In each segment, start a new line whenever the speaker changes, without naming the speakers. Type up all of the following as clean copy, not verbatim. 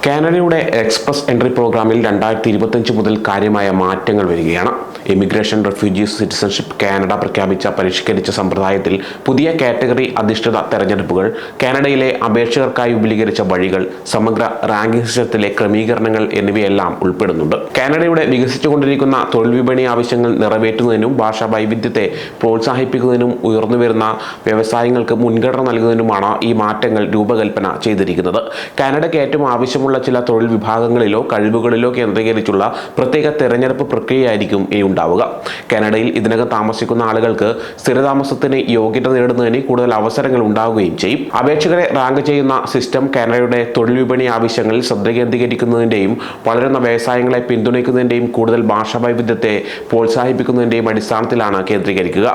കാനഡയുടെ express entry പ്രോഗ്രാമിൽ 2025 മുതൽ കാര്യമായ മാറ്റങ്ങൾ വരികയാണ്. ഇമിഗ്രേഷൻ, റെഫ്യൂജീസ്, സിറ്റിസൺഷിപ്പ് കാനഡ പ്രഖ്യാപിച്ച പരിഷ്കരിച്ച സമ്പ്രദായത്തിൽ പുതിയ കാറ്റഗറി അധിഷ്ഠിത തെരഞ്ഞെടുപ്പുകൾ, കാനഡയിലെ അപേക്ഷകർക്കായി വിപുലീകരിച്ച വഴികൾ, സമഗ്ര റാങ്കിംഗ് സിസ്റ്റത്തിലെ ക്രമീകരണങ്ങൾ എന്നിവയെല്ലാം ഉൾപ്പെടുന്നുണ്ട്. കാനഡയുടെ വികസിച്ചുകൊണ്ടിരിക്കുന്ന തൊഴിൽ വിപണി ആവശ്യങ്ങൾ നിറവേറ്റുന്നതിനും ഭാഷാ വൈവിധ്യത്തെ പ്രോത്സാഹിപ്പിക്കുന്നതിനും ഉയർന്നുവരുന്ന വ്യവസായങ്ങൾക്ക് മുൻഗണന നൽകുന്നതിനുമാണ് ഈ മാറ്റങ്ങൾ രൂപകൽപ്പന ചെയ്തിരിക്കുന്നത്. കാനഡയ്ക്ക് ഏറ്റവും ആവശ്യമുള്ള ചില തൊഴിൽ വിഭാഗങ്ങളിലോ കഴിവുകളിലോ കേന്ദ്രീകരിച്ചുള്ള പ്രത്യേക തെരഞ്ഞെടുപ്പ് പ്രക്രിയയായിരിക്കും ഇനി ഉണ്ടാവുക. കാനഡയിൽ ഇതിനകം താമസിക്കുന്ന ആളുകൾക്ക് സ്ഥിരതാമസത്തിന് യോഗ്യത നേടുന്നതിന് കൂടുതൽ അവസരങ്ങൾ ഉണ്ടാവുകയും ചെയ്യും. അപേക്ഷകരെ റാങ്ക് ചെയ്യുന്ന സിസ്റ്റം കാനഡയുടെ തൊഴിൽ വിപണി ആവശ്യങ്ങളിൽ ശ്രദ്ധ കേന്ദ്രീകരിക്കുന്നതിൻ്റെയും വളരുന്ന വ്യവസായങ്ങളെ പിന്തുണയ്ക്കുന്നതിൻ്റെയും കൂടുതൽ ഭാഷാ വൈവിധ്യത്തെ പ്രോത്സാഹിപ്പിക്കുന്നതിൻ്റെയും അടിസ്ഥാനത്തിലാണ് കേന്ദ്രീകരിക്കുക.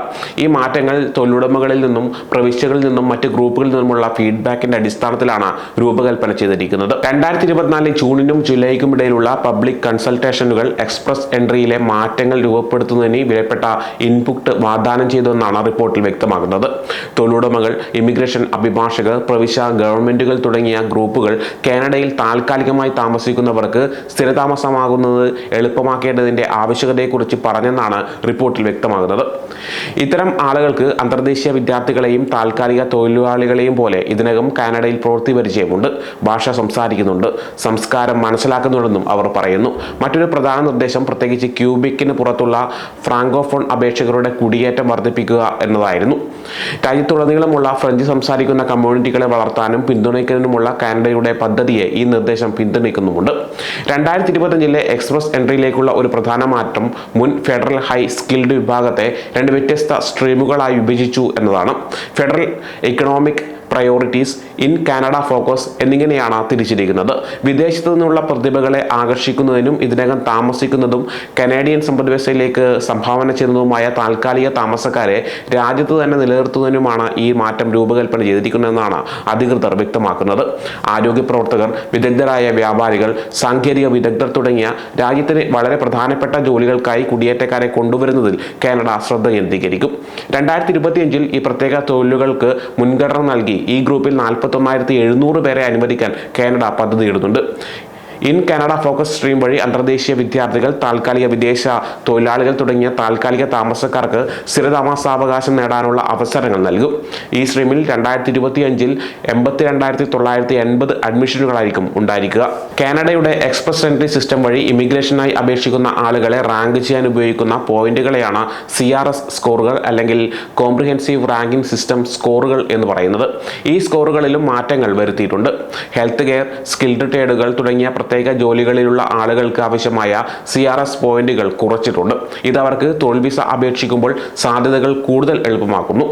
ഈ മാറ്റങ്ങൾ തൊഴിലുടമകളിൽ നിന്നും പ്രവിശ്യകളിൽ നിന്നും മറ്റ് ഗ്രൂപ്പുകളിൽ നിന്നുമുള്ള ഫീഡ്ബാക്കിന്റെ അടിസ്ഥാനത്തിലാണ് രൂപകൽപ്പന ചെയ്തിരിക്കുന്നത്. 2024 ജൂണിനും ജൂലൈക്കും ഇടയിലുള്ള പബ്ലിക് കൺസൾട്ടേഷനുകൾ എക്സ്പ്രസ് എൻട്രിയിലെ മാറ്റങ്ങൾ രൂപപ്പെടുത്തുന്നതിന് വിലപ്പെട്ട ഇൻപുട്ട് വാഗ്ദാനം ചെയ്തുവെന്നാണ് റിപ്പോർട്ടിൽ വ്യക്തമാകുന്നത്. തൊഴിലുടമകൾ, ഇമിഗ്രേഷൻ അഭിഭാഷകർ, പ്രവിശ്യ ഗവൺമെന്റുകൾ തുടങ്ങിയ ഗ്രൂപ്പുകൾ കാനഡയിൽ താൽക്കാലികമായി താമസിക്കുന്നവർക്ക് സ്ഥിരതാമസമാകുന്നത് എളുപ്പമാക്കേണ്ടതിന്റെ ആവശ്യകതയെക്കുറിച്ച് പറഞ്ഞെന്നാണ് റിപ്പോർട്ടിൽ വ്യക്തമാകുന്നത്. ഇത്തരം ആളുകൾക്ക് അന്തർദേശീയ വിദ്യാർത്ഥികളെയും താൽക്കാലിക തൊഴിലാളികളെയും പോലെ ഇതിനകം കാനഡയിൽ പ്രവൃത്തി പരിചയമുണ്ട്, ഭാഷ സംസാരിക്കുന്നുണ്ട്, സംസ്കാരം മനസ്സിലാക്കുന്നുണ്ടെന്നും അവർ പറയുന്നു. മറ്റൊരു പ്രധാന നിർദ്ദേശം പ്രത്യേകിച്ച് ക്യൂബിക്കിന് പുറത്തുള്ള ഫ്രാങ്കോഫോൺ അപേക്ഷകരുടെ കുടിയേറ്റം വർദ്ധിപ്പിക്കുക എന്നതായിരുന്നു. രാജ്യത്തുടനീളമുള്ള ഫ്രഞ്ച് സംസാരിക്കുന്ന കമ്മ്യൂണിറ്റികളെ വളർത്താനും പിന്തുണയ്ക്കുന്നതിനുമുള്ള കാനഡയുടെ പദ്ധതിയെ ഈ നിർദ്ദേശം പിന്തുണയ്ക്കുന്നുമുണ്ട്. 2025 എക്സ്പ്രസ് എൻട്രിയിലേക്കുള്ള ഒരു പ്രധാന മാറ്റം മുൻ ഫെഡറൽ ഹൈ സ്കിൽഡ് വിഭാഗത്തെ 2 വ്യത്യസ്ത സ്ട്രീമുകളായി വിഭജിച്ചു എന്നതാണ്. Federal economic priorities, in Canada focus എന്നിങ്ങനെയാണ് തിരിച്ചിരിക്കുന്നത്. വിദേശത്തു നിന്നുള്ള പ്രതിഭകളെ ആകർഷിക്കുന്നതിനും ഇതിനകം താമസിക്കുന്നതും കനേഡിയൻ സമ്പദ്വ്യവസ്ഥയിലേക്ക് സംഭാവന ചെയ്യുന്നതുമായ താൽക്കാലിക താമസക്കാരെ രാജ്യത്ത് തന്നെ നിലനിർത്തുന്നതിനുമാണ് ഈ മാറ്റം രൂപകൽപ്പന ചെയ്തിരിക്കുന്നതെന്നാണ് അധികൃതർ വ്യക്തമാക്കുന്നത്. ആരോഗ്യ പ്രവർത്തകർ, വിദഗ്ധരായ വ്യാപാരികൾ, സാങ്കേതിക വിദഗ്ധർ തുടങ്ങിയ രാജ്യത്തിന് വളരെ പ്രധാനപ്പെട്ട ജോലികൾക്കായി കുടിയേറ്റക്കാരെ കൊണ്ടുവരുന്നതിൽ കാനഡ ശ്രദ്ധ കേന്ദ്രീകരിക്കും. 2025 ഈ പ്രത്യേക തൊഴിലുകൾക്ക് മുൻഗണന നൽകി ഈ ഗ്രൂപ്പിൽ 41,700 പേരെ അനുവദിക്കാൻ കാനഡ പദ്ധതിയിടുന്നുണ്ട്. ഇൻ കാനഡ ഫോക്കസ് സ്ട്രീം വഴി അന്തർദേശീയ വിദ്യാർത്ഥികൾ, താൽക്കാലിക വിദേശ തൊഴിലാളികൾ തുടങ്ങിയ താൽക്കാലിക താമസക്കാർക്ക് സ്ഥിരതാമസാവകാശം നേടാനുള്ള അവസരങ്ങൾ നൽകും. ഈ സ്ട്രീമിൽ 2025 82,980 അഡ്മിഷനുകളായിരിക്കും ഉണ്ടായിരിക്കുക. കാനഡയുടെ എക്സ്പ്രസ് എൻട്രി സിസ്റ്റം വഴി ഇമിഗ്രേഷനായി അപേക്ഷിക്കുന്ന ആളുകളെ റാങ്ക് ചെയ്യാൻ ഉപയോഗിക്കുന്ന പോയിന്റുകളെയാണ് CRS സ്കോറുകൾ അല്ലെങ്കിൽ കോംപ്രിഹെൻസീവ് റാങ്കിംഗ് സിസ്റ്റം സ്കോറുകൾ എന്ന് പറയുന്നത്. ഈ സ്കോറുകളിലും മാറ്റങ്ങൾ വരുത്തിയിട്ടുണ്ട്. ഹെൽത്ത് കെയർ, സ്കിൽഡ് ട്രേഡുകൾ തുടങ്ങിയ പ്രത്യേക ജോലികളിലുള്ള ആളുകൾക്ക് ആവശ്യമായ CRS പോയിന്റുകൾ കുറച്ചിട്ടുണ്ട്. ഇത് അവർക്ക് തൊഴിൽ വിസ അപേക്ഷിക്കുമ്പോൾ സാധ്യതകൾ കൂടുതൽ എളുപ്പമാക്കുന്നു.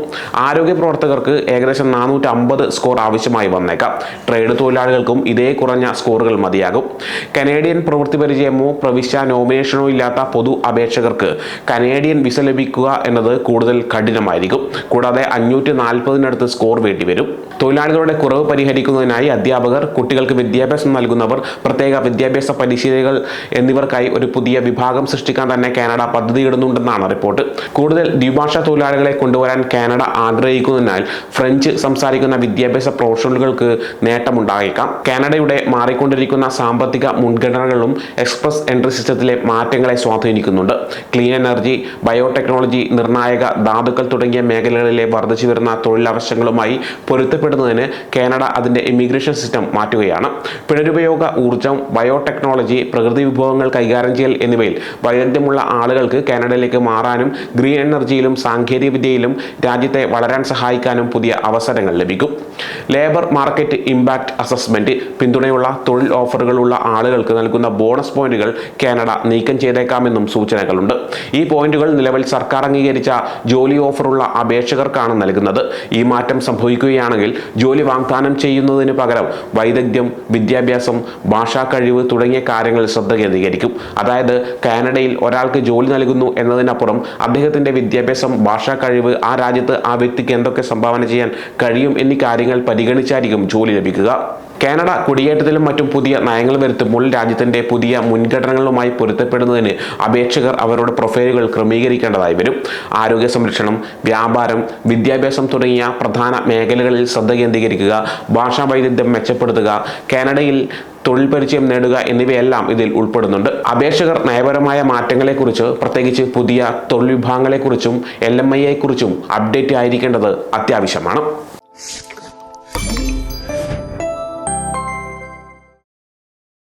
ആരോഗ്യ പ്രവർത്തകർക്ക് ഏകദേശം 450 സ്കോർ ആവശ്യമായി വന്നേക്കാം. ട്രേഡ് തൊഴിലാളികൾക്കും ഇതേ കുറഞ്ഞ സ്കോറുകൾ മതിയാകും. കനേഡിയൻ പ്രവൃത്തി പരിചയമോ പ്രവിശ്യ നോമിനേഷനോ ഇല്ലാത്ത പൊതു അപേക്ഷകർക്ക് കനേഡിയൻ വിസ ലഭിക്കുക എന്നത് കൂടുതൽ കഠിനമായിരിക്കും. കൂടാതെ 540-നടുത്ത് സ്കോർ വേണ്ടിവരും. തൊഴിലാളികളുടെ കുറവ് പരിഹരിക്കുന്നതിനായി അധ്യാപകർ, കുട്ടികൾക്ക് വിദ്യാഭ്യാസം നൽകുന്നവർ, പ്രത്യേക വിദ്യാഭ്യാസ പരിശീലകർ എന്നിവർക്കായി ഒരു പുതിയ വിഭാഗം സൃഷ്ടിക്കാൻ തന്നെ കാനഡ പദ്ധതിയിടുന്നുണ്ടെന്നാണ് റിപ്പോർട്ട്. കൂടുതൽ ദ്വിഭാഷാ തൊഴിലാളികളെ കൊണ്ടുവരാൻ കാനഡ ആഗ്രഹിക്കുന്നതിനാൽ ഫ്രഞ്ച് സംസാരിക്കുന്ന വിദ്യാഭ്യാസ പ്രൊഫഷണലുകൾക്ക് നേട്ടമുണ്ടായേക്കാം. കാനഡയുടെ മാറിക്കൊണ്ടിരിക്കുന്ന സാമ്പത്തിക മുൻഗണനകളും എക്സ്പ്രസ് എൻട്രി സിസ്റ്റത്തിലെ മാറ്റങ്ങളെ സ്വാധീനിക്കുന്നുണ്ട്. ക്ലീൻ എനർജി, ബയോടെക്നോളജി, നിർണായക ധാതുക്കൾ തുടങ്ങിയ മേഖലകളിലെ വർദ്ധിച്ചു വരുന്ന തൊഴിലവസരങ്ങളുമായി പൊരുത്തപ്പെടുന്നതിന് കാനഡ അതിന്റെ ഇമിഗ്രേഷൻ സിസ്റ്റം മാറ്റുകയാണ്. പുനരുപയോഗ ഊർജ്ജം, ബയോടെക്നോളജി, പ്രകൃതി വിഭവങ്ങൾ കൈകാര്യം ചെയ്യൽ എന്നിവയിൽ വൈദഗ്ധ്യമുള്ള ആളുകൾക്ക് കാനഡയിലേക്ക് മാറാനും ഗ്രീൻ എനർജിയിലും സാങ്കേതിക വിദ്യയിലും രാജ്യത്തെ വളരാൻ സഹായിക്കാനും പുതിയ അവസരങ്ങൾ ലഭിക്കും. ലേബർ മാർക്കറ്റ് ഇമ്പാക്ട് അസസ്മെന്റ്, പിന്തുണയുള്ള തൊഴിൽ ഓഫറുകളുള്ള ആളുകൾക്ക് നൽകുന്ന ബോണസ് പോയിന്റുകൾ കാനഡ നീക്കം ചെയ്തേക്കാമെന്നും സൂചനകളുണ്ട്. ഈ പോയിന്റുകൾ നിലവിൽ സർക്കാർ അംഗീകരിച്ച ജോലി ഓഫറുള്ള അപേക്ഷകർക്കാണ് നൽകുന്നത്. ഈ മാറ്റം സംഭവിക്കുകയാണെങ്കിൽ ജോലി വാഗ്ദാനം ചെയ്യുന്നതിന് പകരം വൈദഗ്ധ്യം, വിദ്യാഭ്യാസം, ഭാഷാ കഴിവ് തുടങ്ങിയ കാര്യങ്ങളിൽ ശ്രദ്ധ കേന്ദ്രീകരിക്കും. അതായത് കാനഡയിൽ ഒരാൾക്ക് ജോലി നൽകുന്നു എന്നതിനപ്പുറം അദ്ദേഹത്തിന്റെ വിദ്യാഭ്യാസം, ഭാഷാ കഴിവ്, ആ രാജ്യത്ത് ആ വ്യക്തിക്ക് എന്തൊക്കെ സംഭാവന ചെയ്യാൻ കഴിയും എന്നീ കാര്യങ്ങൾ പരിഗണിച്ചായിരിക്കും ജോലി ലഭിക്കുക. കാനഡ കുടിയേറ്റത്തിലും മറ്റും പുതിയ നയങ്ങൾ വരുത്തുമ്പോൾ രാജ്യത്തിന്റെ പുതിയ മുൻഗണനകളുമായി പൊരുത്തപ്പെടുന്നതിന് അപേക്ഷകർ അവരുടെ പ്രൊഫൈലുകൾ ക്രമീകരിക്കേണ്ടതായി വരും. ആരോഗ്യ സംരക്ഷണം, വ്യാപാരം, വിദ്യാഭ്യാസം തുടങ്ങിയ പ്രധാന മേഖലകളിൽ ശ്രദ്ധ കേന്ദ്രീകരിക്കുക, ഭാഷാ വൈദഗ്ധ്യം മെച്ചപ്പെടുത്തുക, കാനഡയിൽ തൊഴിൽ പരിചയം നേടുക എന്നിവയെല്ലാം ഇതിൽ ഉൾപ്പെടുന്നുണ്ട്. അപേക്ഷകർ നയപരമായ മാറ്റങ്ങളെക്കുറിച്ച്, പ്രത്യേകിച്ച് പുതിയ തൊഴിൽ വിഭാഗങ്ങളെക്കുറിച്ചും LMI യെക്കുറിച്ചും അപ്ഡേറ്റ് ആയിരിക്കേണ്ടത് അത്യാവശ്യമാണ്.